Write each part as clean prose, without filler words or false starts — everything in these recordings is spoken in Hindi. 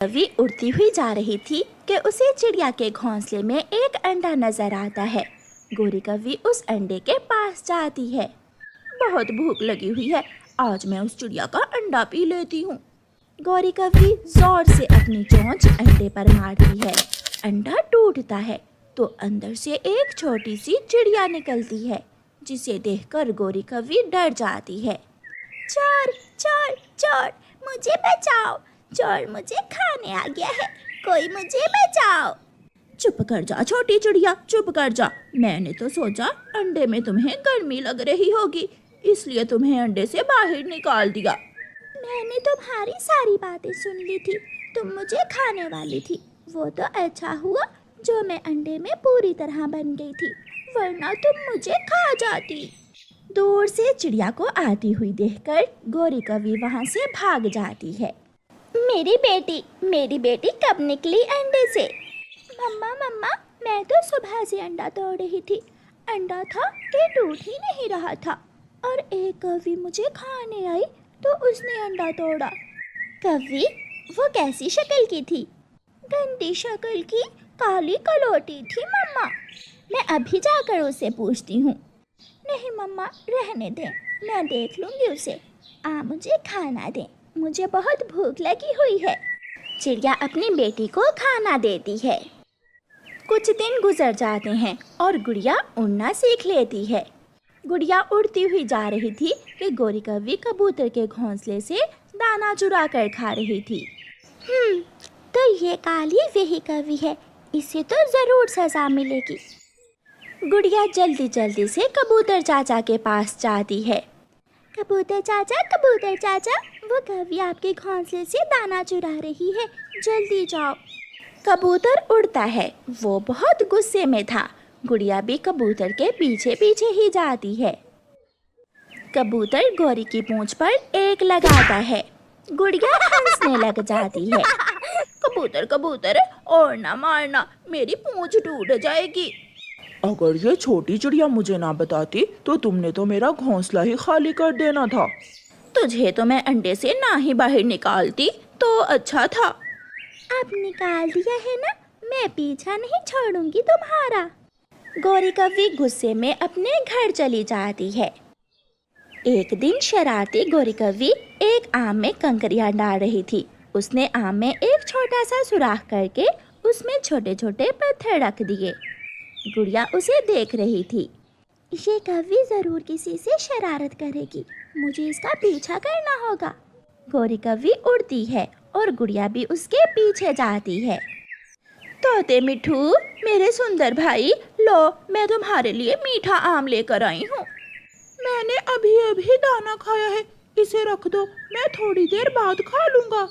कौवी उड़ती हुई जा रही थी कि उसे चिड़िया के घोंसले में एक अंडा नजर आता है। गोरी कौवी उस अंडे के पास जाती है। बहुत भूख लगी हुई है, आज मैं उस चिड़िया का अंडा पी लेती हूँ। गोरी कौवी जोर से अपनी चोंच अंडे पर मारती है। अंडा टूटता है तो अंदर से एक छोटी सी चिड़िया निकलती है, जिसे देखकर गोरी कौवी डर जाती है। चोर चोर चोर, मुझे बचाओ, चोर मुझे खाने आ गया है, कोई मुझे बचाओ। चुप कर जा छोटी चिड़िया, चुप कर जा। मैंने तो सोचा अंडे में तुम्हें गर्मी लग रही होगी, इसलिए तुम्हें अंडे से बाहर निकाल दिया। मैंने तुम्हारी सारी बातें सुन ली थी, तुम मुझे खाने वाली थी। वो तो अच्छा हुआ जो मैं अंडे में पूरी तरह बन गई थी, वरना तुम मुझे खा जाती। दूर से चिड़िया को आती हुई देखकर गोरी कौवी वहाँ से भाग जाती है। मेरी बेटी कब निकली अंडे से? मम्मा मम्मा, मैं तो सुबह से अंडा तोड़ रही थी। अंडा था कि टूट ही नहीं रहा था, और एक कौवी मुझे खाने आई तो उसने अंडा तोड़ा। कौवी वो कैसी शक्ल की थी? गंदी शक्ल की, काली कलोटी थी मम्मा। मैं अभी जाकर उसे पूछती हूँ। नहीं मम्मा, रहने दें, मैं देख लूँगी उसे। मुझे खाना दें, मुझे बहुत भूख लगी हुई है। चिड़िया अपनी बेटी को खाना देती है। कुछ दिन गुजर जाते हैं और गुड़िया उड़ना सीख लेती है। गुड़िया उड़ती हुई जा रही थी कि गोरी कौवी कबूतर के घोंसले से दाना चुरा कर खा रही थी। तो ये काली वही कौवी है, इसे तो जरूर सजा मिलेगी। गुड़िया जल्दी जल्दी से कबूतर चाचा के पास जाती है। कबूतर चाचा, वो कौवी आपके घोंसले से दाना चुरा रही है, जल्दी जाओ। कबूतर उड़ता है, वो बहुत गुस्से में था। गुड़िया भी कबूतर के पीछे पीछे ही जाती है। कबूतर गोरी की पूंछ पर एक लगाता है। गुड़िया हंसने लग जाती है। कबूतर और ना मारना, मेरी पूंछ टूट जाएगी। अगर ये छोटी चिड़िया मुझे ना बताती तो तुमने तो मेरा घोंसला ही खाली कर देना था। तुझे तो मैं अंडे से ना ही बाहर निकालती तो अच्छा था। अब निकाल दिया है ना, मैं पीछा नहीं छोड़ूंगी तुम्हारा। गोरी कौवी गुस्से में अपने घर चली जाती है। एक दिन शरारती गोरी कौवी एक आम में कंकरियां डाल रही थी। उसने आम में एक छोटा सा सुराख करके उसमें छोटे छोटे पत्थर रख दिए। गुड़िया उसे देख रही थी। ये कौवी जरूर किसी से शरारत करेगी, मुझे इसका पीछा करना होगा। गोरी कौवी उड़ती है और गुड़िया भी उसके पीछे जाती है। तोते मिठू, मेरे सुंदर भाई, लो मैं तुम्हारे लिए मीठा आम लेकर आई हूँ। मैंने अभी अभी दाना खाया है, इसे रख दो, मैं थोड़ी देर बाद खा लूँगा।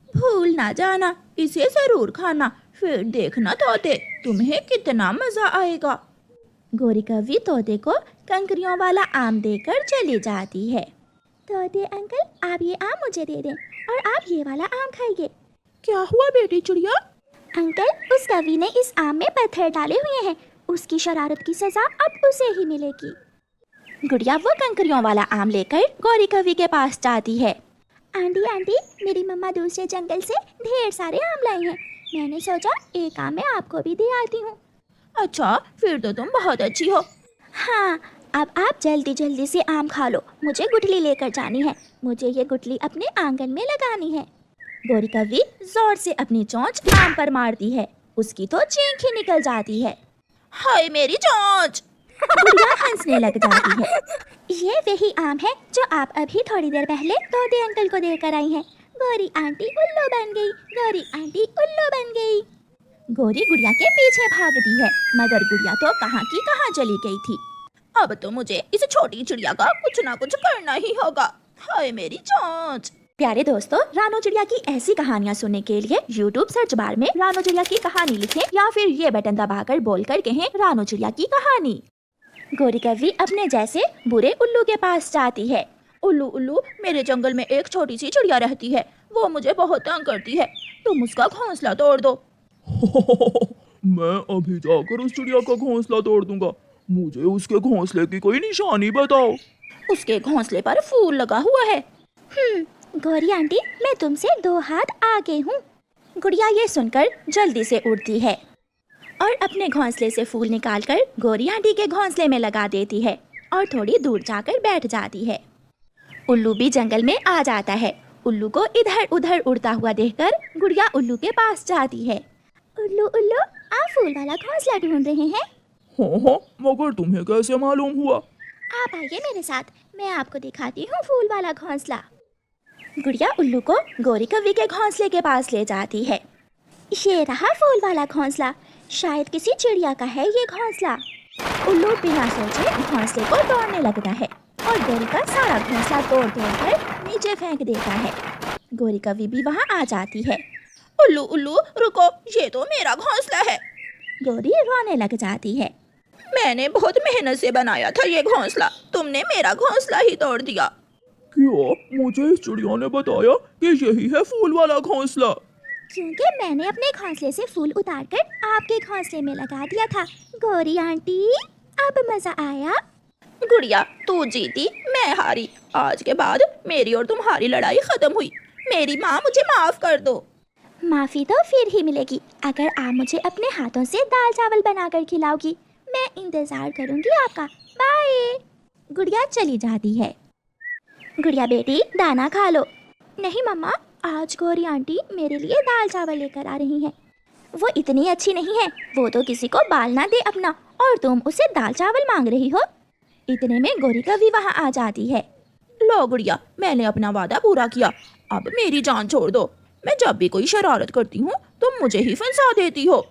भूल ना जाना, इसे जरूर खाना, फिर देखना तोते, तुम्हें कितना मजा आएगा। गोरी कौवी तोते को कंकरियों वाला आम देकर चली जाती है। तोते अंकल, आप ये आम मुझे दे दें और आप ये वाला आम खाइए। क्या हुआ बेटी चिड़िया? अंकल, उस कौवी ने इस आम में पत्थर डाले हुए हैं, उसकी शरारत की सजा अब उसे ही मिलेगी। गुड़िया वो कंकरियों वाला आम लेकर गोरी कौवी के पास जाती है। आंटी, मेरी मम्मा दूसरे जंगल से ढेर सारे आम लाई हैं, मैंने सोचा एक आम मैं आपको भी दे आती हूँ। अच्छा, फिर तो तुम बहुत अच्छी हो। हाँ, अब आप जल्दी जल्दी से आम खा लो, मुझे गुठली लेकर जानी है, मुझे ये गुठली अपने आंगन में लगानी है। गोरी कौवी जोर से अपनी चोंच आम पर मारती है, उसकी तो चीख ही निकल जाती है। हाय मेरी चोंच! गुड़िया हंसने लग जाती है। ये वही आम है जो आप अभी थोड़ी देर पहले तोते अंकल को देकर आई हैं। गोरी आंटी उल्लू बन गई, गोरी आंटी उल्लू बन गई। गोरी गुड़िया के पीछे भागती है, मगर गुड़िया तो कहाँ की कहाँ चली गई थी। अब तो मुझे इस छोटी चिड़िया का कुछ ना कुछ करना ही होगा। हाय मेरी चोंच! प्यारे दोस्तों, रानो चिड़िया की ऐसी कहानियाँ सुनने के लिए YouTube सर्च बार में रानो चिड़िया की कहानी लिखें या फिर ये बटन दबाकर बोलकर कहें रानो चिड़िया की कहानी। गोरी कौवी अपने जैसे बुरे उल्लू के पास जाती है। उल्लू, मेरे जंगल में एक छोटी सी चिड़िया रहती है, वो मुझे बहुत तंग करती है, तुम उसका घोंसला तोड़ दो। मैं अभी जाकर उस चिड़िया का घोंसला तोड़ दूंगा, मुझे उसके घोंसले की कोई निशानी बताओ। उसके घोंसले पर फूल लगा हुआ है। गौरी आंटी, मैं तुमसे 2 हाथ आगे हूँ। गुड़िया ये सुनकर जल्दी से उड़ती है और अपने घोंसले से फूल निकालकर गोरी आंटी के घोंसले में लगा देती है और थोड़ी दूर जाकर बैठ जाती है। उल्लू भी जंगल में आ जाता है। उल्लू को इधर उधर उड़ता हुआ देखकर गुड़िया उल्लू के पास जाती है। उल्लू उल्लू, आप फूल वाला घोंसला ढूंढ रहे हैं? हाँ, मगर तुम्हें कैसे मालूम हुआ? आप आइए मेरे साथ, मैं आपको दिखाती हूँ फूल वाला घोंसला। गुड़िया उल्लू को गोरी कौवी के घोंसले के पास ले जाती है। ये रहा फूल वाला घोंसला, शायद किसी चिड़िया का है ये घोंसला। उल्लू बिना सोचे घोंसले को तोड़ने लगता है और गोरी का सारा घोंसला तोड़ कर नीचे फेंक देता है। गोरी कौवी भी वहाँ आ जाती है। उल्लू उल्लू रुको, ये तो मेरा घोंसला है। गोरी रोने लग जाती है। मैंने बहुत मेहनत से बनाया था ये घोंसला, तुमने मेरा घोंसला ही तोड़ दिया। क्यों? मुझे इस चिड़िया ने बताया कि यही है फूल वाला घोंसला। क्योंकि मैंने अपने घोंसले से फूल उतारकर आपके घोंसले में लगा दिया था। गोरी आंटी, अब मजा आया? गुड़िया तू जीती, मैं हारी। आज के बाद मेरी और तुम्हारी लड़ाई खत्म हुई। मेरी माँ, मुझे माफ कर दो। माफी तो फिर ही मिलेगी अगर आप मुझे अपने हाथों से दाल चावल बनाकर खिलाओगी। मैं इंतजार करूंगी आपका। बाय। गुड़िया चली जाती है। गुड़िया बेटी, दाना खा लो। नहीं मम्मा, आज गौरी आंटी मेरे लिए दाल चावल लेकर आ रही हैं। वो इतनी अच्छी नहीं है, वो तो किसी को बाल ना दे अपना, और तुम उसे दाल चावल मांग रही हो। इतने में गोरी कौवी वहाँ आ जाती है। लो गुड़िया, मैंने अपना वादा पूरा किया, अब मेरी जान छोड़ दो। मैं जब भी कोई शरारत करती हूँ तुम मुझे ही फंसा देती हो।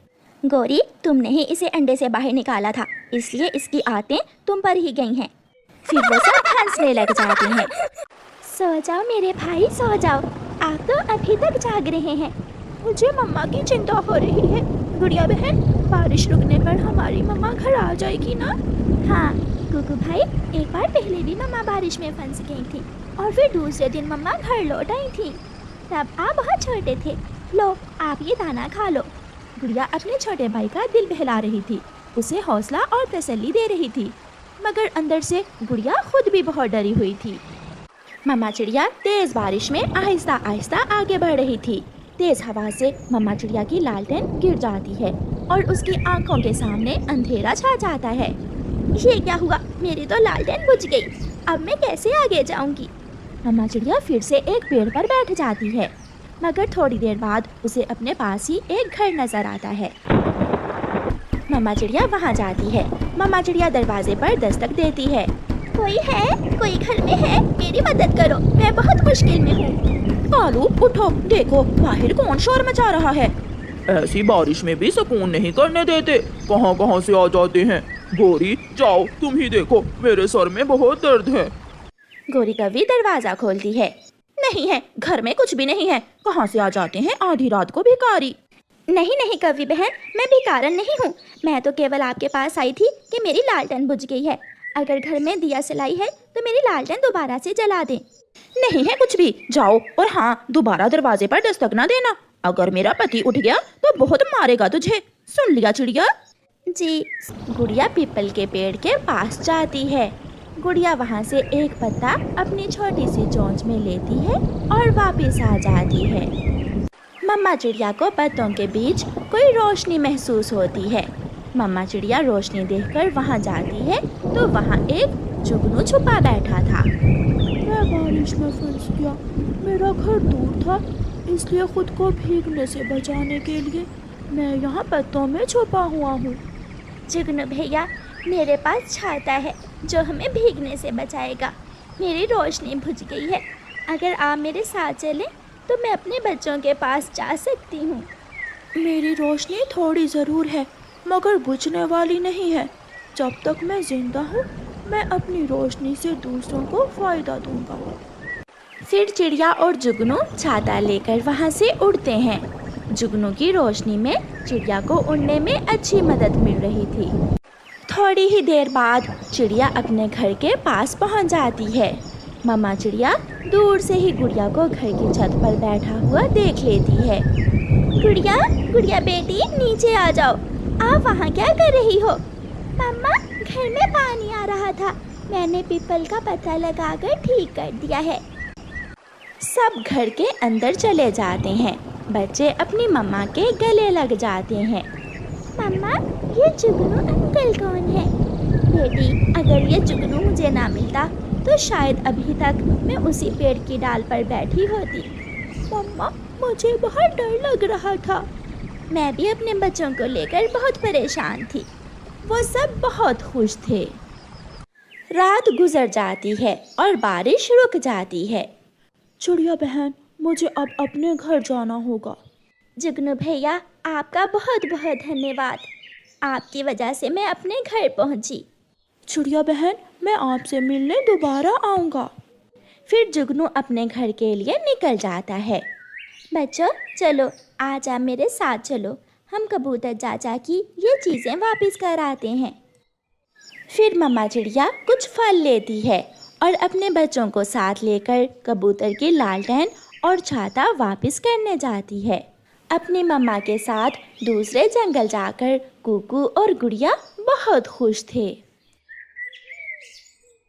गौरी, तुमने ही इसे अंडे से बाहर निकाला था, इसलिए इसकी आदतें तुम पर ही गई हैं। फिर वो सब हंसने लग जाते हैं। सो जाओ मेरे भाई, सो जाओ, आप तो अभी तक जाग रहे हैं। मुझे मम्मा की चिंता हो रही है। गुड़िया बहन, बारिश रुकने पर हमारी मम्मा घर आ जाएगी ना? हाँ कुकू भाई, एक बार पहले भी मम्मा बारिश में फंस गई थी और फिर दूसरे दिन मम्मा घर लौट आई थी। तब आप बहुत छोटे थे। लो, आप ये दाना खा लो। गुड़िया अपने छोटे भाई का दिल बहला रही थी, उसे हौसला और तसल्ली दे रही थी, मगर अंदर से गुड़िया खुद भी बहुत डरी हुई थी। मम्मा चिड़िया तेज बारिश में आहिस्ता आहिस्ता आगे बढ़ रही थी। तेज हवा से मम्मा चिड़िया की लालटेन गिर जाती है और उसकी आंखों के सामने अंधेरा छा जाता है। ये क्या हुआ? मेरी तो लालटेन बुझ गई, अब मैं कैसे आगे जाऊंगी? मम्मा चिड़िया फिर से एक पेड़ पर बैठ जाती है, मगर थोड़ी देर बाद उसे अपने पास ही एक घर नजर आता है। मम्मा चिड़िया वहाँ जाती है। मम्मा चिड़िया दरवाजे पर दस्तक देती है। कोई है? कोई घर में है? मेरी मदद करो, मैं बहुत मुश्किल में हूँ। कालू उठो, देखो बाहर कौन शोर मचा रहा है। ऐसी बारिश में भी सुकून नहीं करने देते, कहाँ कहाँ से आ जाते हैं। गोरी जाओ, तुम ही देखो, मेरे सर में बहुत दर्द है। गोरी कौवी दरवाजा खोलती है। नहीं है, घर में कुछ भी नहीं है। कहाँ से आ जाते हैं आधी रात को भिखारी। नहीं नहीं कौवी बहन, मैं भिखारन नहीं हूँ। मैं तो केवल आपके पास आई थी कि मेरी लालटेन बुझ गई है। अगर घर में दिया जलाई है तो मेरी लालटेन दोबारा से जला दें। नहीं है कुछ भी, जाओ, और हाँ, दोबारा दरवाजे पर दस्तक ना देना। अगर मेरा पति उठ गया तो बहुत मारेगा तुझे, सुन लिया चिड़िया? जी। गुड़िया पीपल के पेड़ के पास जाती है। गुड़िया वहाँ से एक पत्ता अपनी छोटी सी चोंच में लेती है और वापस आ जाती है। मम्मा चिड़िया को पत्तों के बीच कोई रोशनी महसूस होती है। मम्मा चिड़िया रोशनी देखकर वहाँ जाती है तो वहाँ एक जुगनू छुपा बैठा था। मैं बारिश में फंस गया, मेरा घर दूर था, इसलिए खुद को भीगने से बचाने के लिए मैं यहाँ पत्तों में छुपा हुआ हूँ। जुगनू भैया, मेरे पास छाता है जो हमें भीगने से बचाएगा। मेरी रोशनी बुझ गई है, अगर आप मेरे साथ चलें तो मैं अपने बच्चों के पास जा सकती हूँ। मेरी रोशनी थोड़ी ज़रूर है, मगर बुझने वाली नहीं है। जब तक मैं जिंदा हूँ मैं अपनी रोशनी से दूसरों को फ़ायदा दूंगा। फिर चिड़िया और जुगनू छाता लेकर वहाँ से उड़ते हैं। जुगनू की रोशनी में चिड़िया को उड़ने में अच्छी मदद मिल रही थी। थोड़ी ही देर बाद चिड़िया अपने घर के पास पहुँच जाती है। मम्मा चिड़िया दूर से ही गुड़िया को घर की छत पर बैठा हुआ देख लेती है। गुड़िया, गुड़िया बेटी, नीचे आ जाओ। आप वहाँ क्या कर रही हो? मम्मा, घर में पानी आ रहा था, मैंने पीपल का पत्ता लगाकर ठीक कर दिया है। सब घर के अंदर चले जाते हैं। बच्चे अपनी मम्मा के गले लग जाते हैं। मम्मा, ये जुगनू अंकल कौन है? बेटी, अगर ये जुगनू मुझे ना मिलता तो शायद अभी तक मैं उसी पेड़ की डाल पर बैठी होती। मम्मा, मुझे बहुत डर लग रहा था। मैं भी अपने बच्चों को लेकर बहुत परेशान थी। वो सब बहुत खुश थे। रात गुजर जाती है और बारिश रुक जाती है। चिड़िया बहन, मुझे अब अपने घर जाना होगा। जुगनू भैया, आपका बहुत बहुत धन्यवाद। आपकी वजह से मैं अपने घर पहुंची। चिड़िया बहन, मैं आपसे मिलने दोबारा आऊँगा। फिर जुगनू अपने घर के लिए निकल जाता है। बच्चों, चलो आज आप मेरे साथ चलो, हम कबूतर चाचा की ये चीज़ें वापस कर आते हैं। फिर मम्मा चिड़िया कुछ फल लेती है और अपने बच्चों को साथ लेकर कबूतर की लालटेन और छाता वापस करने जाती है। अपनी मम्मा के साथ दूसरे जंगल जाकर कुकू और गुड़िया बहुत खुश थे।